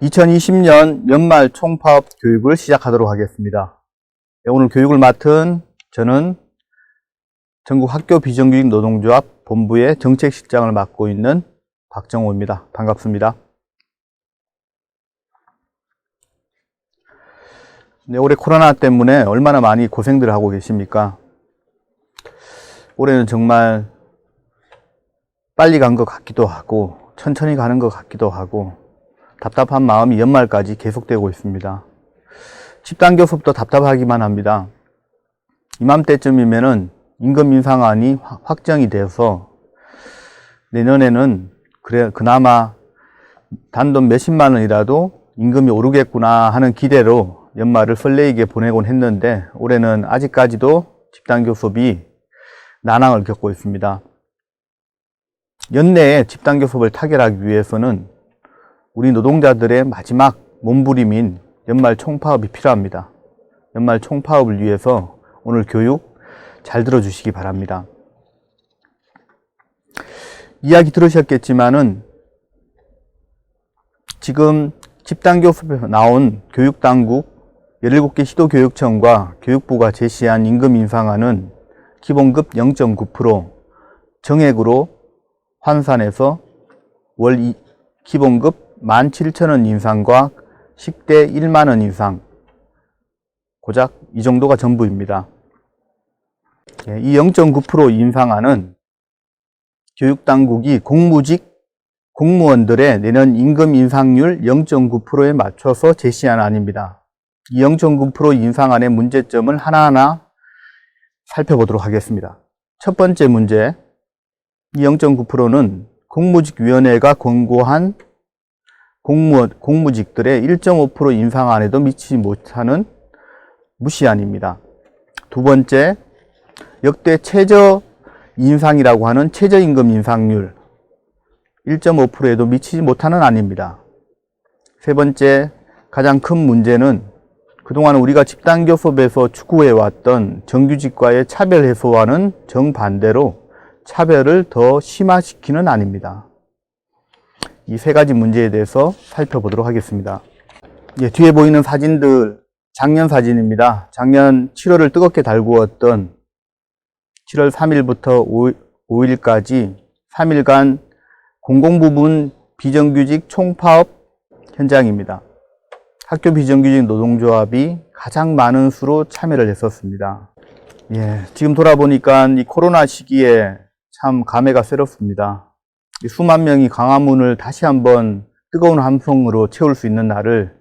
2020년 연말 총파업 교육을 시작하도록 하겠습니다. 오늘 교육을 맡은 저는 전국 학교 비정규직 노동조합 본부의 정책실장을 맡고 있는 박정호입니다. 반갑습니다. 네, 올해 코로나 때문에 얼마나 많이 고생들 하고 계십니까? 올해는 정말 빨리 간 것 같기도 하고 천천히 가는 것 같기도 하고 답답한 마음이 연말까지 계속되고 있습니다. 집단 교섭도 답답하기만 합니다. 이맘때쯤이면은 임금 인상안이 확정이 돼서 내년에는 그나마 단돈 몇십만 원이라도 임금이 오르겠구나 하는 기대로 연말을 설레이게 보내곤 했는데 올해는 아직까지도 집단 교섭이 난항을 겪고 있습니다. 연내에 집단 교섭을 타결하기 위해서는 우리 노동자들의 마지막 몸부림인 연말 총파업이 필요합니다. 연말 총파업을 위해서 오늘 교육 잘 들어주시기 바랍니다. 이야기 들으셨겠지만은 지금 집단 교섭에서 나온 교육당국 17개 시도교육청과 교육부가 제시한 임금 인상안은 기본급 0.9% 정액으로 환산해서 월 기본급 17,000원 인상과 식대 1만원 인상, 고작 이 정도가 전부입니다. 이 0.9% 인상안은 교육당국이 공무원들의 내년 임금 인상률 0.9%에 맞춰서 제시한 안입니다. 이 0.9% 인상안의 문제점을 하나하나 살펴보도록 하겠습니다. 첫 번째 문제, 이 0.9%는 공무직위원회가 권고한 공무직들의 1.5% 인상안에도 미치지 못하는 무시안입니다. 두 번째, 역대 최저 인상이라고 하는 최저임금 인상률 1.5%에도 미치지 못하는 안입니다. 세 번째, 가장 큰 문제는 그동안 우리가 집단교섭에서 추구해왔던 정규직과의 차별 해소와는 정반대로 차별을 더 심화시키는 안입니다. 이 세 가지 문제에 대해서 살펴보도록 하겠습니다. 뒤에 보이는 사진들 작년 사진입니다. 작년 7월을 뜨겁게 달구었던 7월 3일부터 5일까지 3일간 공공부문 비정규직 총파업 현장입니다. 학교 비정규직 노동조합이 가장 많은 수로 참여를 했었습니다. 지금 돌아보니까 이 코로나 시기에 참 감회가 새롭습니다. 수만 명이 광화문을 다시 한번 뜨거운 함성으로 채울 수 있는 날을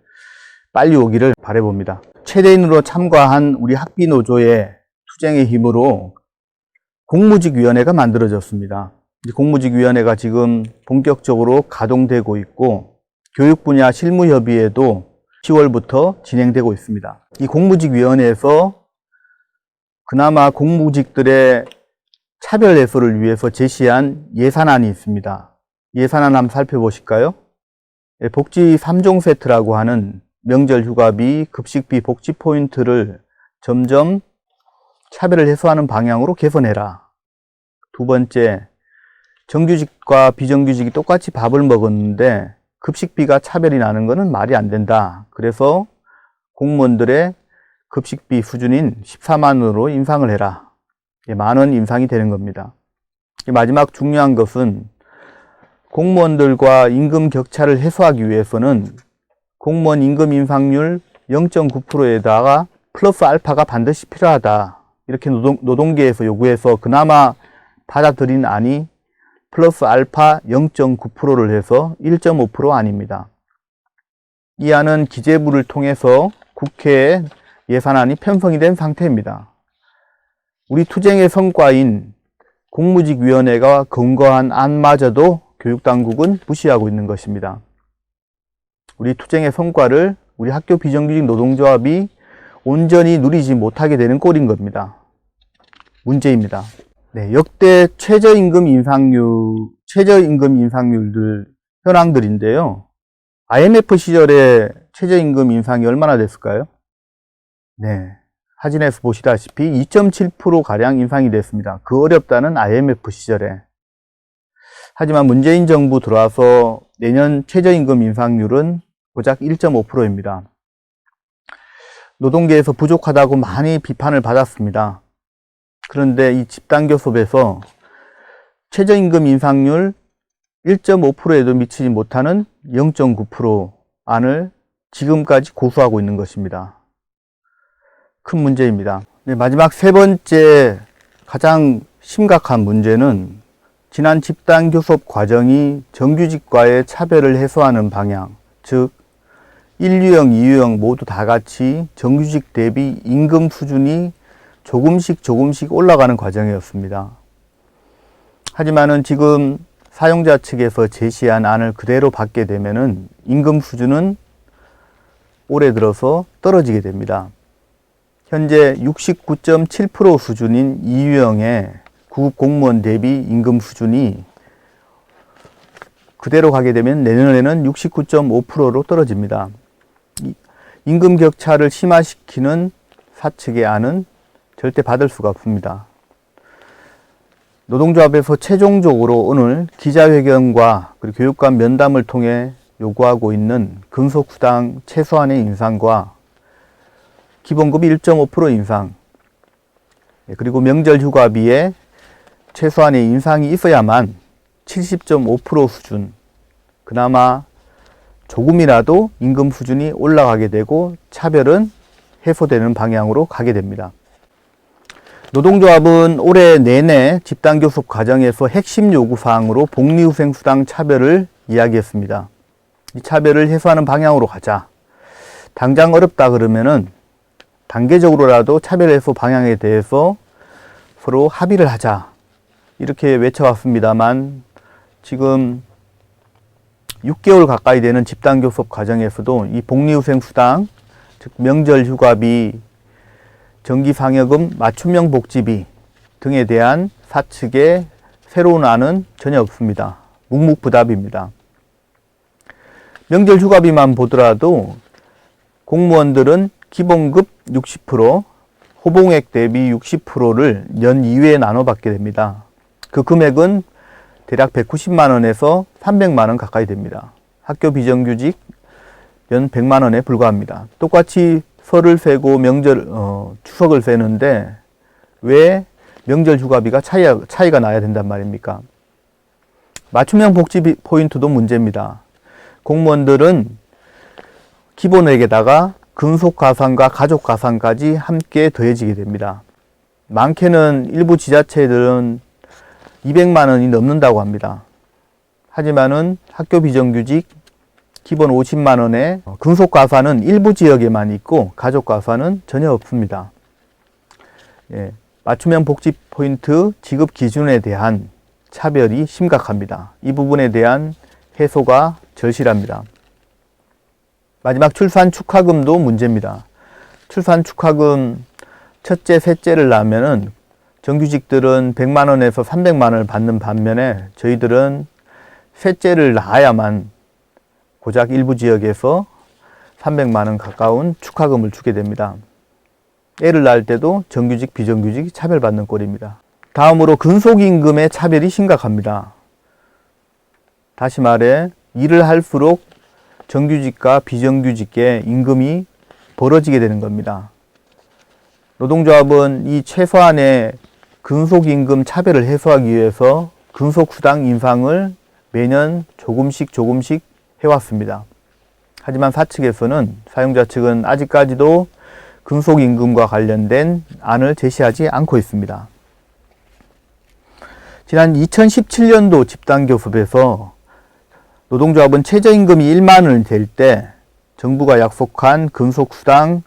빨리 오기를 바라봅니다. 최대인으로 참가한 우리 학비노조의 투쟁의 힘으로 공무직위원회가 만들어졌습니다. 이 공무직위원회가 지금 본격적으로 가동되고 있고 교육 분야 실무협의회도 10월부터 진행되고 있습니다. 이 공무직위원회에서 그나마 공무직들의 차별 해소를 위해서 제시한 예산안이 있습니다. 예산안 한번 살펴보실까요? 복지 3종 세트라고 하는 명절 휴가비, 급식비, 복지 포인트를 점점 차별을 해소하는 방향으로 개선해라. 두 번째, 정규직과 비정규직이 똑같이 밥을 먹었는데 급식비가 차별이 나는 것은 말이 안 된다. 그래서 공무원들의 급식비 수준인 14만 원으로 인상을 해라. 만원 인상이 되는 겁니다. 마지막 중요한 것은 공무원들과 임금 격차를 해소하기 위해서는 공무원 임금 인상률 0.9%에다가 플러스 알파가 반드시 필요하다. 이렇게 노동계에서 요구해서 그나마 받아들인 안이 플러스 알파 0.9%를 해서 1.5% 안입니다. 이 안은 기재부를 통해서 국회에 예산안이 편성이 된 상태입니다. 우리 투쟁의 성과인 공무직위원회가 권고한 안마저도 교육당국은 무시하고 있는 것입니다. 우리 투쟁의 성과를 우리 학교 비정규직 노동조합이 온전히 누리지 못하게 되는 꼴인 겁니다. 문제입니다. 역대 최저임금 인상률들 현황들인데요. IMF 시절에 최저임금 인상이 얼마나 됐을까요? 사진에서 보시다시피 2.7%가량 인상이 됐습니다. 그 어렵다는 IMF 시절에. 하지만 문재인 정부 들어와서 내년 최저임금 인상률은 고작 1.5%입니다. 노동계에서 부족하다고 많이 비판을 받았습니다. 그런데 이 집단교섭에서 최저임금 인상률 1.5%에도 미치지 못하는 0.9% 안을 지금까지 고수하고 있는 것입니다. 큰 문제입니다. 네, 마지막 세 번째 가장 심각한 문제는 지난 집단교섭 과정이 정규직과의 차별을 해소하는 방향, 즉 1유형, 2유형 모두 다 같이 정규직 대비 임금 수준이 조금씩 올라가는 과정이었습니다. 하지만은 지금 사용자 측에서 제시한 안을 그대로 받게 되면은 임금 수준은 올해 들어서 떨어지게 됩니다. 현재 69.7% 수준인 2유형의 구급 공무원 대비 임금 수준이 그대로 가게 되면 내년에는 69.5%로 떨어집니다. 임금 격차를 심화시키는 사측의 안은 절대 받을 수가 없습니다. 노동조합에서 최종적으로 오늘 기자회견과 그리고 교육감 면담을 통해 요구하고 있는 근속수당 최소한의 인상과 기본급 1.5% 인상, 그리고 명절휴가비에 최소한의 인상이 있어야만 70.5% 수준, 그나마 조금이라도 임금 수준이 올라가게 되고 차별은 해소되는 방향으로 가게 됩니다. 노동조합은 올해 내내 집단교섭 과정에서 핵심 요구사항으로 복리후생수당 차별을 이야기했습니다. 이 차별을 해소하는 방향으로 가자. 당장 어렵다 그러면은 단계적으로라도 차별 해소 방향에 대해서 서로 합의를 하자. 이렇게 외쳐왔습니다만 지금 6개월 가까이 되는 집단교섭 과정에서도 이 복리후생수당, 즉 명절휴가비, 정기상여금, 맞춤형 복지비 등에 대한 사측의 새로운 안은 전혀 없습니다. 묵묵부답입니다. 명절휴가비만 보더라도 공무원들은 기본급 60%, 호봉액 대비 60%를 연 2회에 나눠 받게 됩니다. 그 금액은 대략 190만 원에서 300만 원 가까이 됩니다. 학교 비정규직 연 100만 원에 불과합니다. 똑같이 설을 세고 추석을 세는데 왜 명절 휴가비가 차이가 나야 된단 말입니까? 맞춤형 복지 포인트도 문제입니다. 공무원들은 기본액에다가 근속가산과 가족가산까지 함께 더해지게 됩니다. 많게는 일부 지자체들은 200만 원이 넘는다고 합니다. 하지만은 학교 비정규직 기본 50만 원에 근속가산은 일부 지역에만 있고 가족가산은 전혀 없습니다. 예, 맞춤형 복지 포인트 지급 기준에 대한 차별이 심각합니다. 이 부분에 대한 해소가 절실합니다. 마지막 출산 축하금도 문제입니다. 출산 축하금 첫째, 셋째를 낳으면은 정규직들은 100만 원에서 300만 원을 받는 반면에 저희들은 셋째를 낳아야만 고작 일부 지역에서 300만 원 가까운 축하금을 주게 됩니다. 애를 낳을 때도 정규직, 비정규직이 차별받는 꼴입니다. 다음으로 근속임금의 차별이 심각합니다. 다시 말해 일을 할수록 정규직과 비정규직의 임금이 벌어지게 되는 겁니다. 노동조합은 이 최소한의 근속임금 차별을 해소하기 위해서 근속수당 인상을 매년 조금씩 해왔습니다. 하지만 사측에서는, 사용자 측은 아직까지도 근속임금과 관련된 안을 제시하지 않고 있습니다. 지난 2017년도 집단교섭에서 노동조합은 최저임금이 1만 원이 될 때 정부가 약속한 근속수당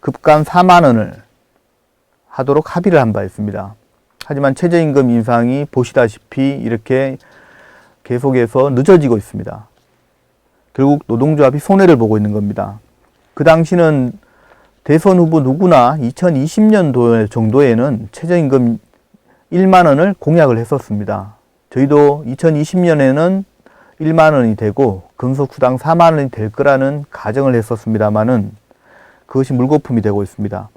급간 4만 원을 하도록 합의를 한 바 있습니다. 하지만 최저임금 인상이 보시다시피 이렇게 계속해서 늦어지고 있습니다. 결국 노동조합이 손해를 보고 있는 겁니다. 그 당시는 대선 후보 누구나 2020년도 정도에는 최저임금 1만 원을 공약을 했었습니다. 저희도 2020년에는 1만 원이 되고 근속수당 4만 원이 될 거라는 가정을 했었습니다만은 그것이 물거품이 되고 있습니다.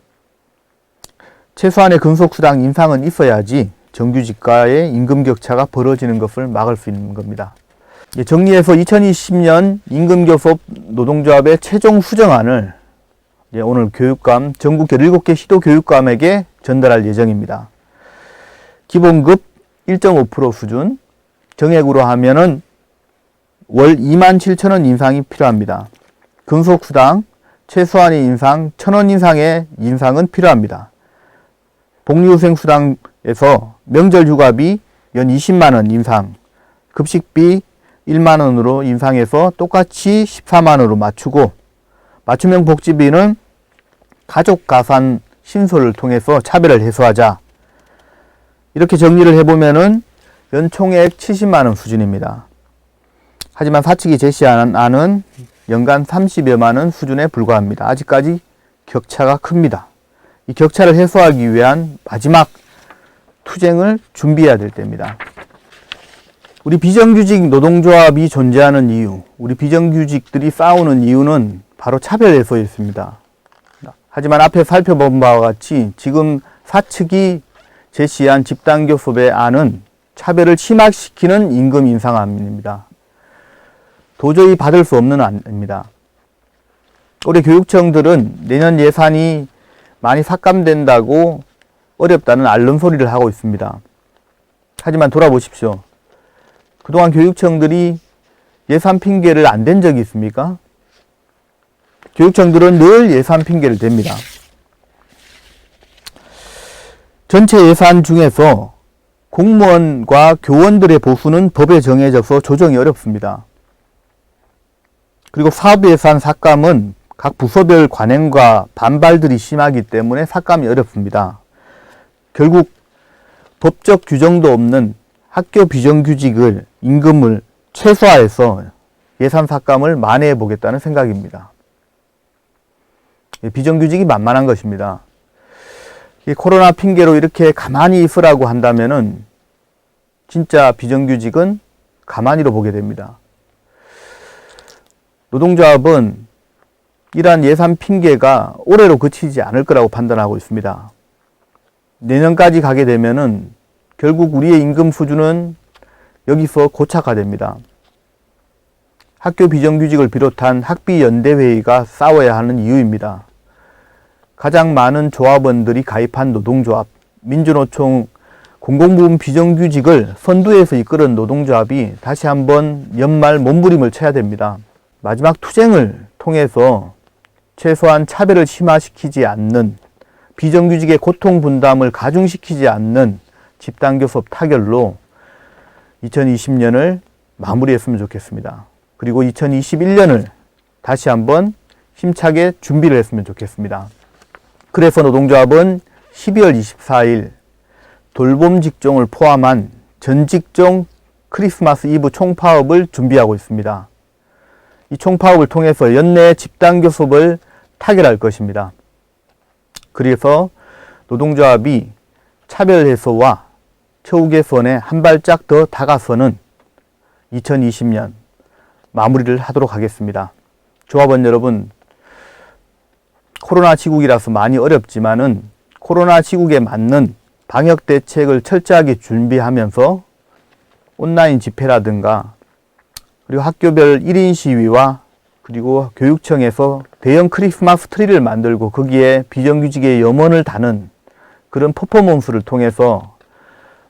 최소한의 근속수당 인상은 있어야지 정규직과의 임금 격차가 벌어지는 것을 막을 수 있는 겁니다. 정리해서 2020년 임금교섭 노동조합의 최종 수정안을 오늘 교육감, 전국 17개 시도교육감에게 전달할 예정입니다. 기본급 1.5% 수준, 정액으로 하면은 월 27,000원 인상이 필요합니다. 근속수당, 최소한의 인상 1,000원 이상의 인상은 필요합니다. 복리후생수당에서 명절휴가비 연 20만원 인상, 급식비 1만원으로 인상해서 똑같이 14만원으로 맞추고, 맞춤형 복지비는 가족가산 신설을 통해서 차별을 해소하자. 이렇게 정리를 해보면은 연총액 70만원 수준입니다. 하지만 사측이 제시한 안은 연간 30여만원 수준에 불과합니다. 아직까지 격차가 큽니다. 이 격차를 해소하기 위한 마지막 투쟁을 준비해야 될 때입니다. 우리 비정규직 노동조합이 존재하는 이유, 우리 비정규직들이 싸우는 이유는 바로 차별 해소에 있습니다. 하지만 앞에 살펴본 바와 같이 지금 사측이 제시한 집단교섭의 안은 차별을 심화시키는 임금 인상안입니다. 도저히 받을 수 없는 안입니다. 올해 교육청들은 내년 예산이 많이 삭감된다고 어렵다는 앓는 소리를 하고 있습니다. 하지만 돌아보십시오. 그동안 교육청들이 예산 핑계를 안 댄 적이 있습니까? 교육청들은 늘 예산 핑계를 댑니다. 전체 예산 중에서 공무원과 교원들의 보수는 법에 정해져서 조정이 어렵습니다. 그리고 사업예산 삭감은 각 부서별 관행과 반발들이 심하기 때문에 삭감이 어렵습니다. 결국 법적 규정도 없는 학교 비정규직을 임금을 최소화해서 예산 삭감을 만회해 보겠다는 생각입니다. 비정규직이 만만한 것입니다. 이 코로나 핑계로 이렇게 가만히 있으라고 한다면은 진짜 비정규직은 가만히로 보게 됩니다. 노동조합은 이러한 예산 핑계가 올해로 그치지 않을 거라고 판단하고 있습니다. 내년까지 가게 되면은 결국 우리의 임금 수준은 여기서 고착화됩니다. 학교 비정규직을 비롯한 학비연대회의가 싸워야 하는 이유입니다. 가장 많은 조합원들이 가입한 노동조합, 민주노총 공공부문 비정규직을 선두에서 이끄는 노동조합이 다시 한번 연말 몸부림을 쳐야 됩니다. 마지막 투쟁을 통해서 최소한 차별을 심화시키지 않는, 비정규직의 고통 분담을 가중시키지 않는 집단교섭 타결로 2020년을 마무리했으면 좋겠습니다. 그리고 2021년을 다시 한번 힘차게 준비를 했으면 좋겠습니다. 그래서 노동조합은 12월 24일 돌봄 직종을 포함한 전 직종 크리스마스 이브 총파업을 준비하고 있습니다. 이 총파업을 통해서 연내 집단교섭을 타결할 것입니다. 그래서 노동조합이 차별 해소와 처우 개선에 한 발짝 더 다가서는 2020년 마무리를 하도록 하겠습니다. 조합원 여러분, 코로나 시국이라서 많이 어렵지만은 코로나 시국에 맞는 방역 대책을 철저하게 준비하면서 온라인 집회라든가 그리고 학교별 1인 시위와 그리고 교육청에서 대형 크리스마스 트리를 만들고 거기에 비정규직의 염원을 다는 그런 퍼포먼스를 통해서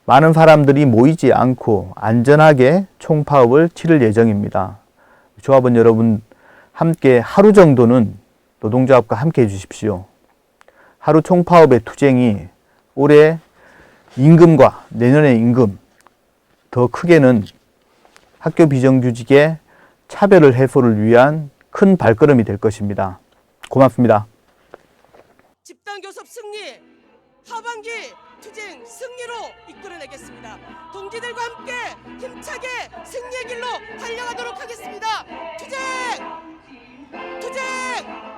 많은 사람들이 모이지 않고 안전하게 총파업을 치를 예정입니다. 조합원 여러분 함께 하루 정도는 노동조합과 함께 해주십시오. 하루 총파업의 투쟁이 올해 임금과 내년의 임금, 더 크게는 학교 비정규직의 차별을 해소를 위한 큰 발걸음이 될 것입니다. 고맙습니다. 집단교섭 승리, 하반기 투쟁 승리로 이끌어내겠습니다. 동지들과 함께 힘차게 승리의 길로 달려가도록 하겠습니다. 투쟁! 투쟁!